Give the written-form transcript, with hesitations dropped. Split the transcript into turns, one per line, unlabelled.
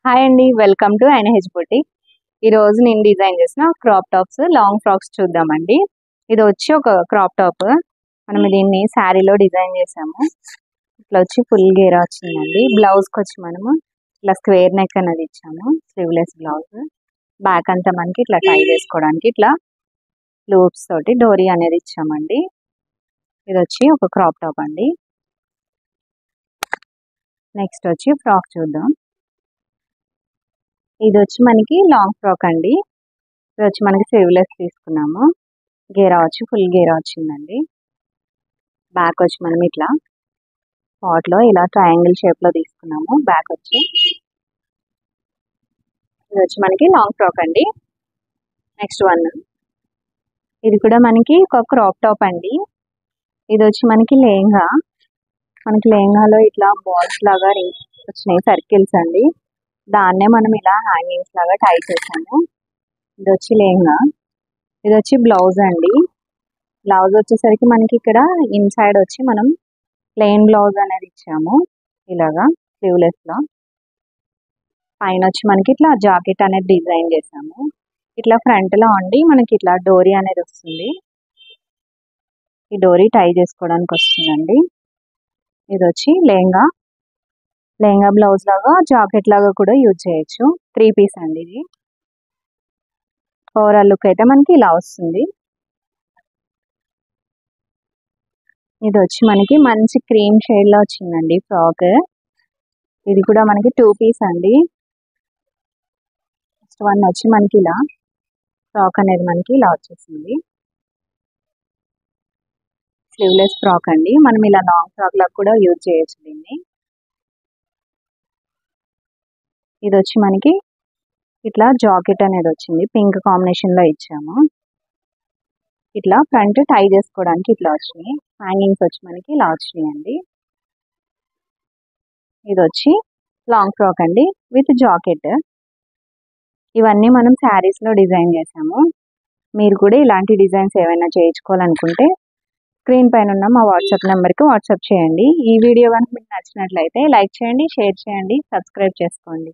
Hi అండి, welcome to ఐనహెచ్ boutique. ఈ రోజు నేను డిజైన్ చేసిన క్రాప్ టాప్స్, లాంగ్ ఫ్రాక్స్ చూద్దామండి. ఇది వచ్చి ఒక క్రాప్ టాప్. మనం దీన్ని శారీలో డిజైన్ చేసాము. ఇట్లా వచ్చి ఫుల్ గేరా వచ్చిందండి. బ్లౌజ్కి వచ్చి మనము ఇట్లా స్క్వేర్ నెక్ అనేది ఇచ్చాము, స్లీవ్లెస్ బ్లౌజ్. బ్యాక్ అంతా మనకి ఇట్లా టై చేసుకోవడానికి ఇట్లా లూప్స్ తోటి డోరీ అనేది ఇచ్చామండి. ఇది వచ్చి ఒక క్రాప్ టాప్ అండి. నెక్స్ట్ వచ్చి ఫ్రాక్ చూద్దాం. ఇది వచ్చి మనకి లాంగ్ ఫ్రాక్ అండి. ఇది వచ్చి మనకి స్లీవ్లెస్ తీసుకున్నాము. గేరా వచ్చి ఫుల్ గేరా వచ్చిందండి. బ్యాక్ వచ్చి మనం ఇట్లా పాట్లో ఇలా ట్రయాంగిల్ షేప్ లో తీసుకున్నాము. బ్యాక్ వచ్చి ఇది వచ్చి మనకి లాంగ్ ఫ్రాక్ అండి. నెక్స్ట్ వన్, ఇది కూడా మనకి ఒక క్రాప్ టాప్ అండి. ఇది వచ్చి మనకి లెహంగా. మనకి లెహంగాలో ఇట్లా బాల్స్ లాగా వచ్చినాయి, సర్కిల్స్ అండి. దాన్నే మనం ఇలా హ్యాంగింగ్స్ లాగా టై చేసాము. ఇది వచ్చి లెహంగా. ఇది వచ్చి బ్లౌజ్ అండి. బ్లౌజ్ వచ్చేసరికి మనకి ఇక్కడ ఇన్సైడ్ వచ్చి మనం ప్లెయిన్ బ్లౌజ్ అనేది ఇచ్చాము, ఇలాగా స్లీవ్లెస్ లో. పైన వచ్చి మనకి ఇట్లా జాకెట్ అనేది డిజైన్ చేసాము. ఇట్లా ఫ్రంట్ లో అండి మనకి ఇట్లా డోరీ అనేది వస్తుంది. ఈ డోరీ టై చేసుకోవడానికి వస్తుందండి. ఇది వచ్చి లెహంగా. లెహంగా బ్లౌజ్ లాగా జాకెట్ లాగా కూడా యూజ్ చేయొచ్చు. 3 పీస్ అండి ఇది. ఓవరాల్ లుక్ అయితే మనకి ఇలా వస్తుంది. ఇది వచ్చి మనకి మంచి క్రీమ్ షేడ్ లో వచ్చిందండి ఫ్రాక్. ఇది కూడా మనకి 2 పీస్ అండి. నెక్స్ట్ వన్ వచ్చి మనకి ఇలా ఫ్రాక్ అనేది మనకి ఇలా వచ్చేసింది. స్లీవ్లెస్ ఫ్రాక్ అండి. మనం ఇలా లాంగ్ ఫ్రాక్ లాగా కూడా యూజ్ చేయొచ్చు దీన్ని. ఇది వచ్చి మనకి ఇట్లా జాకెట్ అనేది వచ్చింది, పింక్ కాంబినేషన్ లో ఇచ్చాము. ఇట్లా ఫ్రంట్ టై చేసుకోవడానికి ఇట్లా వచ్చినాయి. హ్యాంగింగ్స్ వచ్చి మనకి ఇలా వచ్చినాయి అండి. ఇది వచ్చి లాంగ్ ఫ్రాక్ అండి విత్ జాకెట్. ఇవన్నీ మనం శారీస్ లో డిజైన్ చేసాము. మీరు కూడా ఇలాంటి డిజైన్స్ ఏమైనా చేయించుకోవాలనుకుంటే స్క్రీన్ పైన ఉన్న మా వాట్సాప్ నెంబర్కి వాట్సాప్ చేయండి. ఈ వీడియో కనుక మీకు నచ్చినట్లయితే లైక్ చేయండి, షేర్ చేయండి, సబ్స్క్రైబ్ చేసుకోండి.